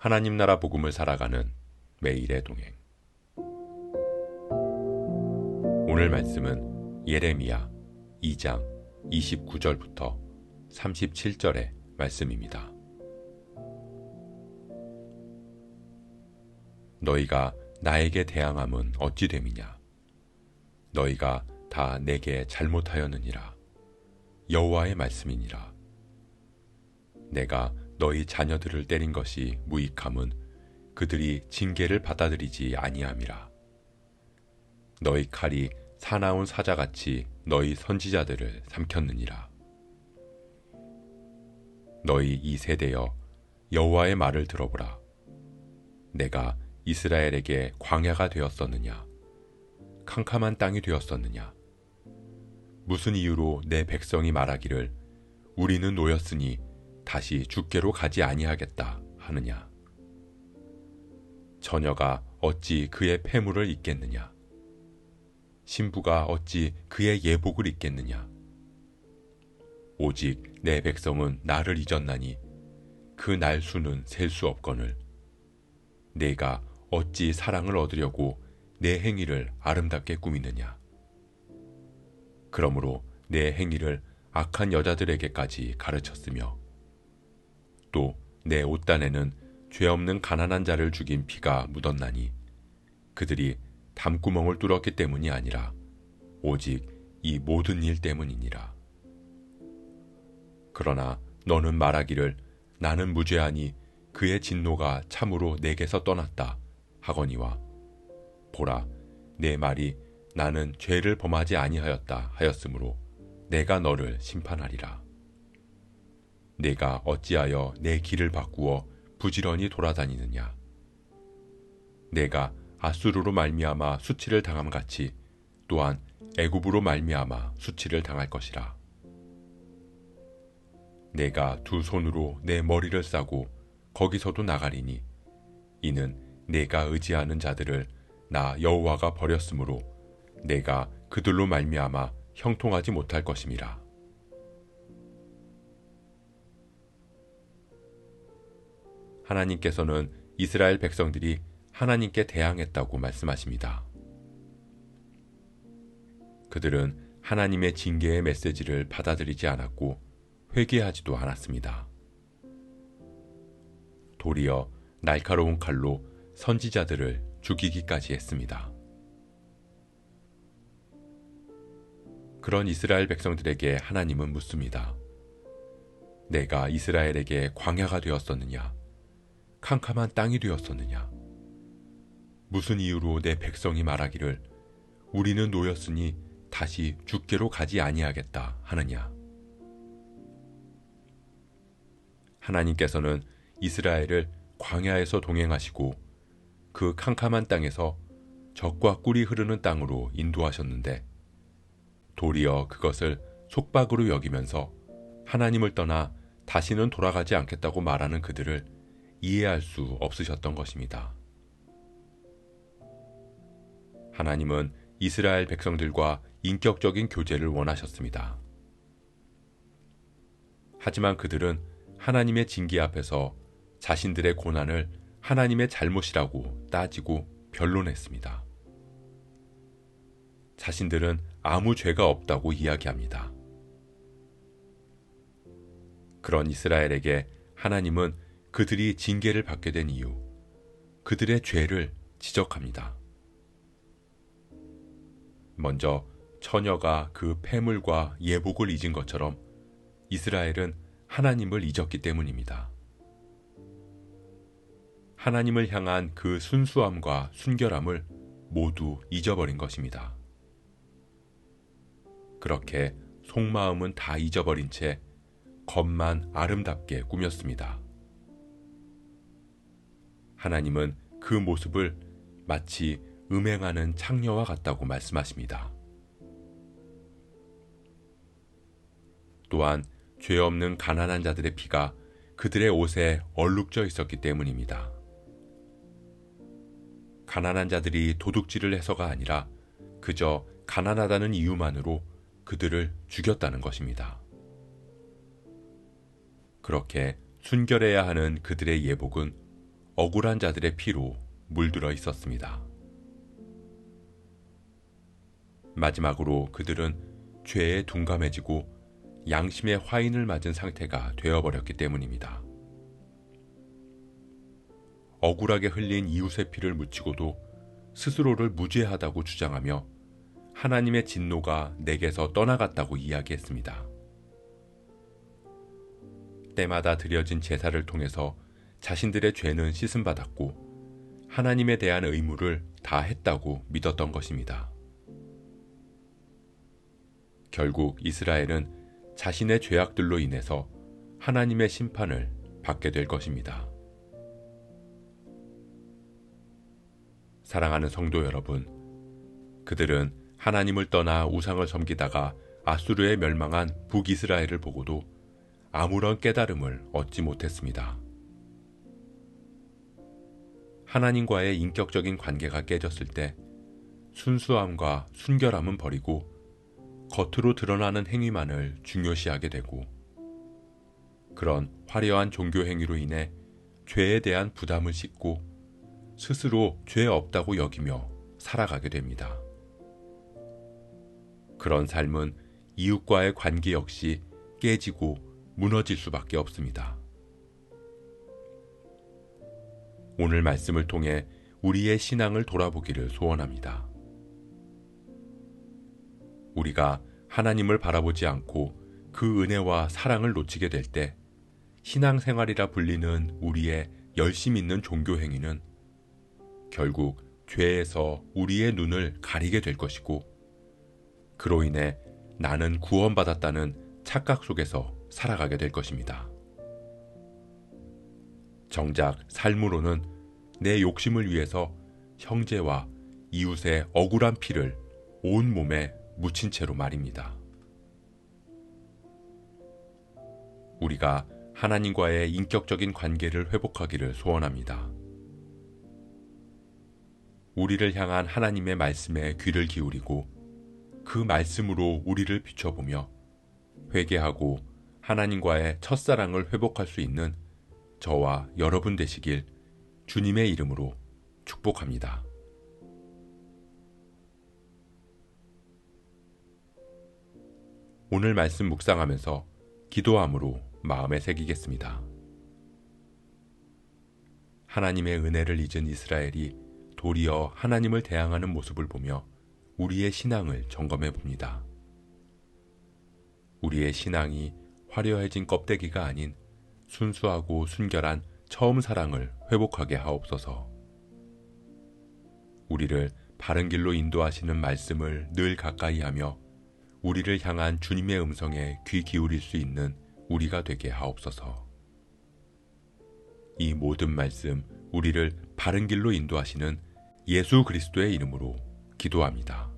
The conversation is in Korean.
하나님 나라 복음을 살아가는 매일의 동행. 오늘 말씀은 예레미야 2장 29절부터 37절의 말씀입니다. 너희가 나에게 대항함은 어찌 됨이냐? 너희가 다 내게 잘못하였느니라. 여호와의 말씀이니라. 내가 너희 자녀들을 때린 것이 무익함은 그들이 징계를 받아들이지 아니함이라. 너희 칼이 사나운 사자같이 너희 선지자들을 삼켰느니라. 너희 이 세대여 여호와의 말을 들어보라. 내가 이스라엘에게 광야가 되었었느냐? 캄캄한 땅이 되었었느냐? 무슨 이유로 내 백성이 말하기를 우리는 노였으니 다시 죽게로 가지 아니하겠다 하느냐? 처녀가 어찌 그의 폐물을 입겠느냐? 신부가 어찌 그의 예복을 입겠느냐? 오직 내 백성은 나를 잊었나니 그 날 수는 셀 수 없거늘 내가 어찌 사랑을 얻으려고 내 행위를 아름답게 꾸미느냐? 그러므로 내 행위를 악한 여자들에게까지 가르쳤으며 또 내 옷단에는 죄 없는 가난한 자를 죽인 피가 묻었나니 그들이 담구멍을 뚫었기 때문이 아니라 오직 이 모든 일 때문이니라. 그러나 너는 말하기를 나는 무죄하니 그의 진노가 참으로 내게서 떠났다 하거니와 보라 내 말이 나는 죄를 범하지 아니하였다 하였으므로 내가 너를 심판하리라. 내가 어찌하여 내 길을 바꾸어 부지런히 돌아다니느냐? 내가 아수르로 말미암아 수치를 당함같이 또한 애굽으로 말미암아 수치를 당할 것이라. 내가 두 손으로 내 머리를 싸고 거기서도 나가리니 이는 내가 의지하는 자들을 나 여호와가 버렸으므로 내가 그들로 말미암아 형통하지 못할 것임이라. 하나님께서는 이스라엘 백성들이 하나님께 대항했다고 말씀하십니다. 그들은 하나님의 징계의 메시지를 받아들이지 않았고 회개하지도 않았습니다. 도리어 날카로운 칼로 선지자들을 죽이기까지 했습니다. 그런 이스라엘 백성들에게 하나님은 묻습니다. 내가 이스라엘에게 광야가 되었었느냐? 캄캄한 땅이 되었었느냐? 무슨 이유로 내 백성이 말하기를 우리는 노였으니 다시 죽게로 가지 아니하겠다 하느냐? 하나님께서는 이스라엘을 광야에서 동행하시고 그 캄캄한 땅에서 젖과 꿀이 흐르는 땅으로 인도하셨는데 도리어 그것을 속박으로 여기면서 하나님을 떠나 다시는 돌아가지 않겠다고 말하는 그들을 이해할 수 없으셨던 것입니다. 하나님은 이스라엘 백성들과 인격적인 교제를 원하셨습니다. 하지만 그들은 하나님의 징계 앞에서 자신들의 고난을 하나님의 잘못이라고 따지고 변론했습니다. 자신들은 아무 죄가 없다고 이야기합니다. 그런 이스라엘에게 하나님은 그들이 징계를 받게 된 이유, 그들의 죄를 지적합니다. 먼저 처녀가 그 폐물과 예복을 잊은 것처럼 이스라엘은 하나님을 잊었기 때문입니다. 하나님을 향한 그 순수함과 순결함을 모두 잊어버린 것입니다. 그렇게 속마음은 다 잊어버린 채 겉만 아름답게 꾸몄습니다. 하나님은 그 모습을 마치 음행하는 창녀와 같다고 말씀하십니다. 또한 죄 없는 가난한 자들의 피가 그들의 옷에 얼룩져 있었기 때문입니다. 가난한 자들이 도둑질을 해서가 아니라 그저 가난하다는 이유만으로 그들을 죽였다는 것입니다. 그렇게 순결해야 하는 그들의 예복은 억울한 자들의 피로 물들어 있었습니다. 마지막으로 그들은 죄에 둔감해지고 양심의 화인을 맞은 상태가 되어버렸기 때문입니다. 억울하게 흘린 이웃의 피를 묻히고도 스스로를 무죄하다고 주장하며 하나님의 진노가 내게서 떠나갔다고 이야기했습니다. 때마다 드려진 제사를 통해서 자신들의 죄는 씻음받았고 하나님에 대한 의무를 다 했다고 믿었던 것입니다. 결국 이스라엘은 자신의 죄악들로 인해서 하나님의 심판을 받게 될 것입니다. 사랑하는 성도 여러분, 그들은 하나님을 떠나 우상을 섬기다가 아수르에 멸망한 북이스라엘을 보고도 아무런 깨달음을 얻지 못했습니다. 하나님과의 인격적인 관계가 깨졌을 때 순수함과 순결함은 버리고 겉으로 드러나는 행위만을 중요시하게 되고 그런 화려한 종교 행위로 인해 죄에 대한 부담을 싣고 스스로 죄 없다고 여기며 살아가게 됩니다. 그런 삶은 이웃과의 관계 역시 깨지고 무너질 수밖에 없습니다. 오늘 말씀을 통해 우리의 신앙을 돌아보기를 소원합니다. 우리가 하나님을 바라보지 않고 그 은혜와 사랑을 놓치게 될 때 신앙생활이라 불리는 우리의 열심 있는 종교 행위는 결국 죄에서 우리의 눈을 가리게 될 것이고 그로 인해 나는 구원받았다는 착각 속에서 살아가게 될 것입니다. 정작 삶으로는 내 욕심을 위해서 형제와 이웃의 억울한 피를 온 몸에 묻힌 채로 말입니다. 우리가 하나님과의 인격적인 관계를 회복하기를 소원합니다. 우리를 향한 하나님의 말씀에 귀를 기울이고 그 말씀으로 우리를 비춰보며 회개하고 하나님과의 첫사랑을 회복할 수 있는 저와 여러분 되시길 주님의 이름으로 축복합니다. 오늘 말씀 묵상하면서 기도함으로 마음에 새기겠습니다. 하나님의 은혜를 잊은 이스라엘이 도리어 하나님을 대항하는 모습을 보며 우리의 신앙을 점검해 봅니다. 우리의 신앙이 화려해진 껍데기가 아닌 순수하고 순결한 처음 사랑을 회복하게 하옵소서. 우리를 바른 길로 인도하시는 말씀을 늘 가까이 하며 우리를 향한 주님의 음성에 귀 기울일 수 있는 우리가 되게 하옵소서. 이 모든 말씀 우리를 바른 길로 인도하시는 예수 그리스도의 이름으로 기도합니다.